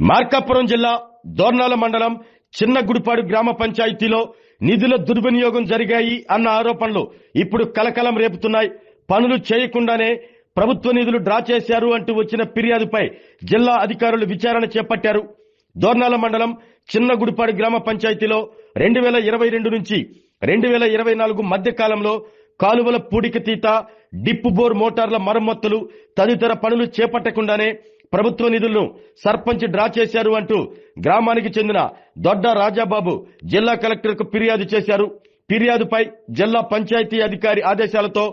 మార్కాపురం జిల్లా దోర్నాల మండలం చిన్నగుడిపాడు గ్రామ పంచాయతీలో నిధుల దుర్వినియోగం జరిగాయి అన్న ఆరోపణలు ఇప్పుడు కలకలం రేపుతున్నాయి. పనులు చేయకుండానే ప్రభుత్వ నిధులు డ్రా చేశారు అంటూ వచ్చిన ఫిర్యాదుపై జిల్లా అధికారులు విచారణ చేపట్టారు. దోర్నాల మండలం చిన్నగుడిపాడు గ్రామ పంచాయతీలో 2022 నుంచి 2024 మధ్య కాలంలో కాలువల పూడికతీత, డిప్పు బోర్ మోటార్ల మరమ్మతులు తదితర పనులు చేపట్టకుండానే ప్రభుత్వ నిధులను సర్పంచ్ డ్రా చేశారు అంటూ గ్రామానికి చెందిన దొడ్డ రాజాబాబు జిల్లా కలెక్టర్కు ఫిర్యాదు చేశారు. ఫిర్యాదుపై జిల్లా పంచాయతీ అధికారి ఆదేశాలతో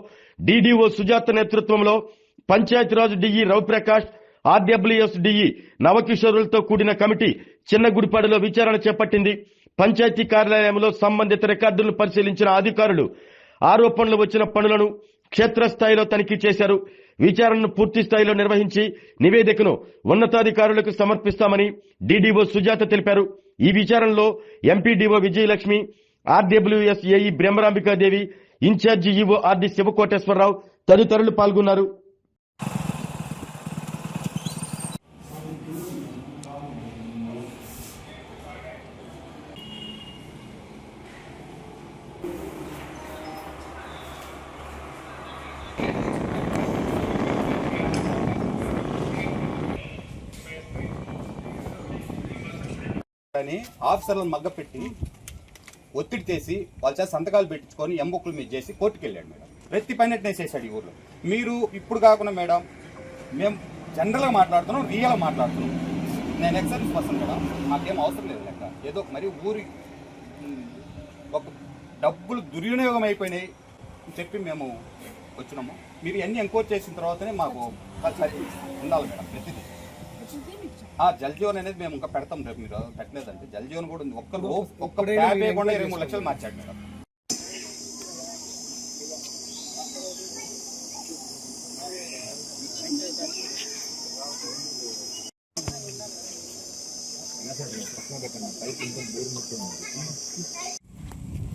డీడీఓ సుజాత నేతృత్వంలో Panchayati Raj DE Raviprakash, RWS DE నవకిషోరులతో కూడిన కమిటీ చిన్నగుడిపాడులో విచారణ చేపట్టింది. పంచాయతీ కార్యాలయంలో సంబంధిత రికార్డులను పరిశీలించిన అధికారులు ఆరోపణలు వచ్చిన పనులను క్షేత్రస్థాయిలో తనిఖీ చేశారు. విచారణను పూర్తి స్థాయిలో నిర్వహించి నివేదికను ఉన్నతాధికారులకు సమర్పిస్తామని డీడీఓ సుజాత తెలిపారు. ఈ విచారణలో MPDO Vijayalakshmi, RWS AE Brahmarambikadevi, incharge EO RD Sivakoteswararao తదితరులు పాల్గొన్నారు. ఆఫీసర్లను మగ్గపెట్టి ఒత్తిడి చేసి వాళ్ళ చేత సంతకాలు పెట్టించుకొని ఎంబుక్లు మీద చేసి కోర్టుకు వెళ్ళాడు మేడం. ప్రతి పైన వేసేసాడు ఈ ఊర్లో. మీరు ఇప్పుడు కాకుండా మేడం, మేము జనరల్గా మాట్లాడుతున్నాం, రియల్గా మాట్లాడుతున్నాం. నేను ఎక్సర్వీస్ పర్సన్ మేడం, మాకేం అవసరం లేదు లెక్క. ఏదో మరి ఊరి ఒక డబ్బులు దుర్వినియోగం అయిపోయినాయి చెప్పి మేము వచ్చినాము. మీరు అన్ని ఎంక్వైరీ చేసిన తర్వాతనే మాకు ఉండాలి మేడం ప్రతిదీ. జల్ జీవన్ అనేది మేము ఇంకా పెడతాం. రేపు మీరు పెట్టలేదంటే జల్ జీవన్ కూడా ఉంది. ఒక్క ట్యాప్ వేయకుండా 23 లక్షలు మార్చాడు మేడం.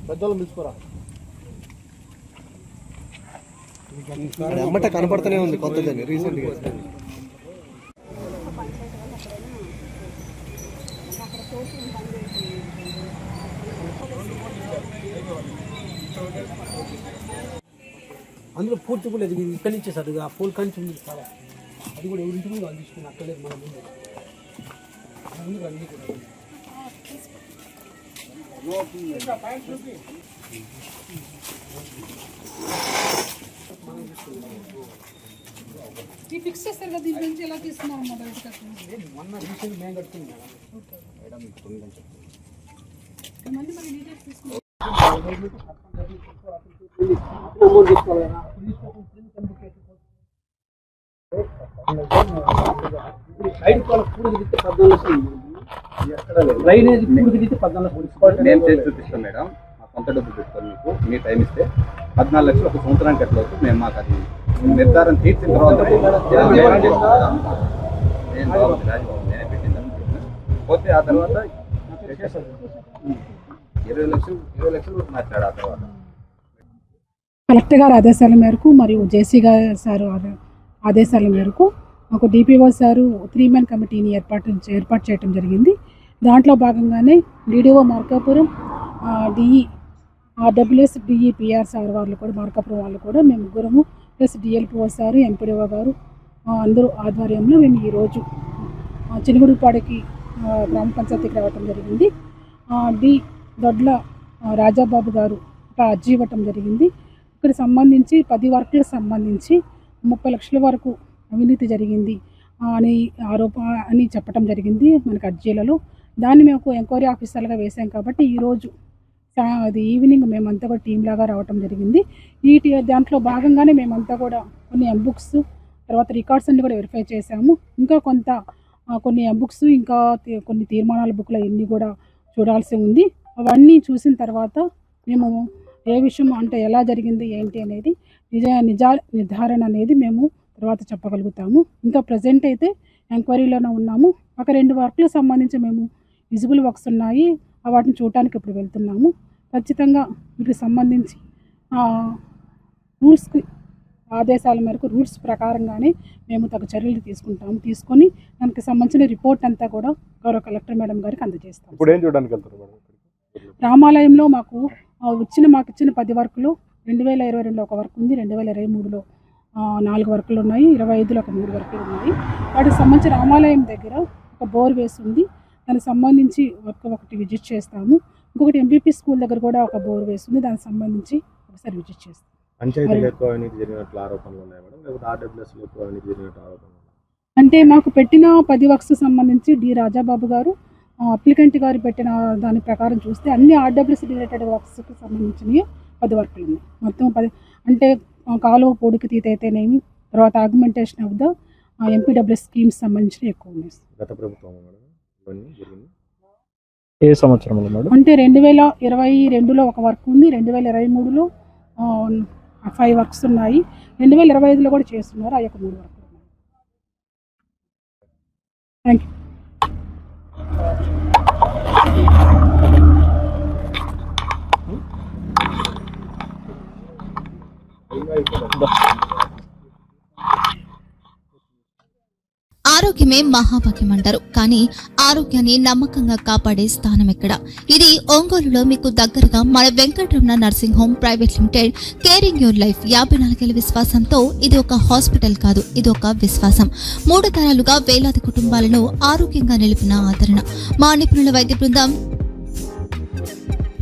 పెద్దోళ్ళు మిల్చుకోరా అమ్మట కనపడుతూనే ఉంది కొత్తదని రీసెంట్గా. అందులో పూర్తి కూడా అది ఇక్కడి నుంచే సార్ ఆ పూల్ కంచి ఉంది చాలా. అది కూడా ఎవరింటి ముందు వాళ్ళు తీసుకుని అక్కడే మన ముందు అన్నీ కూడా ఫిక్స్ చేస్తారు కదా. దీని నుంచి ఎలా తీసుకున్నాం మొన్న రీసెంట్ మేము కట్టుకుంది మళ్ళీ మరి డీటెయిల్స్ తీసుకున్నాం. డ్రైనేజ్ మేము చేసి చూపిస్తాం మేడం. మా సొంత డబ్బులు పెట్టుకోవాలి. మీకు మీ టైం ఇస్తే 14 లక్షలు ఒక సంవత్సరానికి ఎట్లా అవుతుంది మేము మాకు అది నిర్ధారణ తీర్చిన తర్వాత నేనే పెట్టిందని పోతే ఆ తర్వాత 20 లక్షలు మాట్లాడు. ఆ తర్వాత కలెక్టర్ గారి ఆదేశాల మేరకు మరియు జేసీ గారు సార్ ఆదేశాల మేరకు ఒక డిపిఓ సారు 3-man కమిటీని ఏర్పాటు చేయడం జరిగింది. దాంట్లో భాగంగానే DDO Markapuram, DE RWS DE PR sir వాళ్ళు కూడా, మార్కాపురం వాళ్ళు కూడా మేము ముగ్గురము ప్లస్ డిఎల్పిఓ సారు, ఎంపీడీఓ గారు అందరూ ఆధ్వర్యంలో మేము ఈరోజు చిన్నగుడిపాడుకి గ్రామ పంచాయతీకి రావటం జరిగింది. దొడ్ల రాజాబాబు గారు ఒక అర్జీ ఇవ్వటం జరిగింది. ఇక్కడ సంబంధించి 10 వర్కులకు సంబంధించి 30 లక్షల వరకు అవినీతి జరిగింది అని చెప్పడం జరిగింది మనకు అర్జీలలో. దాన్ని మేము ఎంక్వైరీ ఆఫీసర్లుగా వేసాం కాబట్టి ఈరోజు అది ఈవినింగ్ మేమంతా కూడా టీం లాగా రావటం జరిగింది. దాంట్లో భాగంగానే మేమంతా కూడా కొన్ని ఎంబుక్స్ తర్వాత రికార్డ్స్ అన్ని కూడా వెరిఫై చేశాము. ఇంకా కొన్ని ఎంబుక్స్ ఇంకా కొన్ని తీర్మానాల బుక్లు అన్నీ కూడా చూడాల్సి ఉంది. అవన్నీ చూసిన తర్వాత మేము ఏ విషయం అంటే ఎలా జరిగింది ఏంటి అనేది నిర్ధారణ అనేది మేము తర్వాత చెప్పగలుగుతాము. ఇంకా ప్రజెంట్ అయితే ఎంక్వైరీలోనే ఉన్నాము. ఒక 2 వర్క్లకు సంబంధించి మేము విజిబుల్ వర్క్స్ ఉన్నాయి, వాటిని చూడటానికి ఇప్పుడు వెళ్తున్నాము. ఖచ్చితంగా వీటికి సంబంధించి రూల్స్కి ఆదేశాల మేరకు రూల్స్ ప్రకారంగానే మేము తగు చర్యలు తీసుకొని దానికి సంబంధించిన రిపోర్ట్ అంతా కూడా గౌరవ కలెక్టర్ మేడం గారికి అందజేస్తాం. ఇప్పుడు ఏం చూడడానికి వెళ్తారు మేడం? రామాలయంలో మాకు ఇచ్చిన 10 వర్కులు 2022లో ఒక వర్క్ ఉంది, 2023లో 4 వర్కులు ఉన్నాయి, 25లో ఒక 3 వర్కులు ఉన్నాయి. వాటికి సంబంధించి రామాలయం దగ్గర ఒక బోర్ వేసి ఉంది, దానికి సంబంధించి వర్క్ ఒకటి విజిట్ చేస్తాము. ఇంకొకటి ఎంపీపీ స్కూల్ దగ్గర కూడా ఒక బోర్ వేసి ఉంది, దానికి సంబంధించి ఒకసారి విజిట్ చేస్తాం. పంచాయతీలో ఎక్కువ అవినీతి జరిగినట్లు ఆరోపణలు ఉన్నాయి మేడం, లేకపోతే ఆర్డబ్ల్యూఎస్లో ఎక్కువ అవినీతి జరిగినట్టు ఆరోపణలు? అంటే మాకు పెట్టిన 10 వర్క్స్ సంబంధించి డి రాజాబాబు గారు అప్లికెంట్ గారు పెట్టిన దాని ప్రకారం చూస్తే అన్ని ఆర్డబ్ల్యూఎస్ రిలేటెడ్ వర్క్స్కి సంబంధించినవి 10 వర్కులు ఉన్నాయి. మొత్తం 10 అంటే కాలువ పొడికి తీతైతేనేమి, తర్వాత ఆగ్మెంటేషన్ ఆఫ్ ద ఎంపీడబ్ల్యూఎస్ స్కీమ్స్ సంబంధించి ఎక్కువ ఉన్నాయి. గత ప్రభుత్వం మేడం ఇవన్నీ జరిగింది ఏ సంవత్సరంలో మేడం? అంటే 2022లో ఒక వర్క్ ఉంది, 2023లో 5 వర్క్స్ ఉన్నాయి, 2025లో కూడా చేస్తున్నారు, ఆ యొక్క 3 వర్కులు ఉన్నాయి. Thank you. ఆరోగ్యమే మహాభాగ్యం అంటారు, కానీ ఆరోగ్యాన్ని నమ్మకంగా కాపాడే స్థానం ఎక్కడ? ఇది ఒంగోలులో మీకు దగ్గరగా మన Venkataramana nursing home private limited. Caring your life 54 ఏళ్ల విశ్వాసంతో ఇది ఒక హాస్పిటల్ కాదు, ఇది ఒక విశ్వాసం. 3 తరాలుగా వేలాది కుటుంబాలను ఆరోగ్యంగా నిలిపిన ఆదరణ. మా నిపుణుల వైద్య బృందం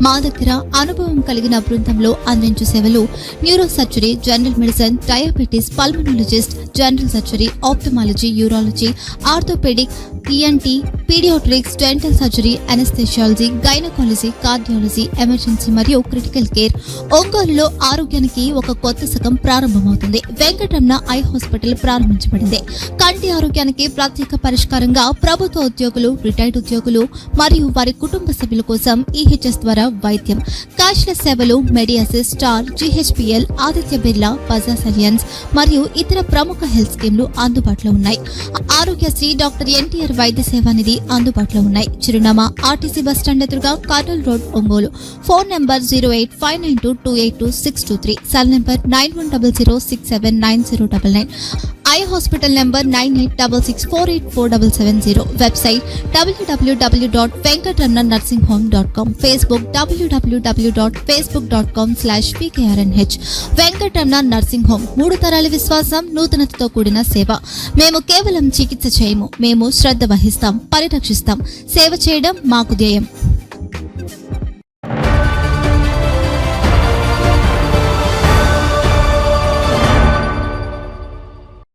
మా దగ్గర అనుభవం కలిగిన బృందంలో అందించే సేవలు neuro surgery, general medicine, diabetes, pulmonologist, general surgery, ophthalmology, urology, orthopaedic, ENT, paediatrics, dental surgery, anaesthesiology, gynaecology, cardiology, emergency మరియు క్రిటికల్ కేర్. ఒంగోలులో ఆరోగ్యానికి ఒక కొత్త శకం ప్రారంభమవుతుంది. వెంకటరమణ ఐ హాస్పిటల్ ప్రారంభించబడింది. కంటి ఆరోగ్యానికి ప్రత్యేక పరిష్కారంగా ప్రభుత్వ ఉద్యోగులు, రిటైర్డ్ ఉద్యోగులు మరియు వారి కుటుంబ సభ్యుల కోసం ఈహెచ్ఎస్ ద్వారా వైద్యం. క్యాష్లెస్ సేవలు మెడియాసిస్, స్టార్, జీహెచ్పీఎల్, ఆదిత్య బిర్లా, బజాజ్ అలియన్స్ మరియు ఇతర ప్రముఖ హెల్త్ స్కీమ్లు అందుబాటులో ఉన్నాయి. ఆరోగ్యశ్రీ, డాక్టర్ ఎన్టీఆర్ వైద్య సేవా నిధి అందుబాటులో ఉన్నాయి. చిరునామా ఆర్టీసీ బస్టాండ్ ఎదురుగా, Kurnool road, Ongole. Phone number 08592282623, cell number 9100679099. Eye hospital number 9866484770. Website www.venkatramanarsinghome.com. Facebook www.facebook.com/pkrnh. Venkataramana nursing home 3 తరాల విశ్వాసం, నూతనతతో కూడిన సేవ. మేము కేవలం చికిత్స చేయము, మేము శ్రద్ధ వహిస్తాం, పరిరక్షిస్తాం. సేవ చేయడం మాకు ధ్యేయం.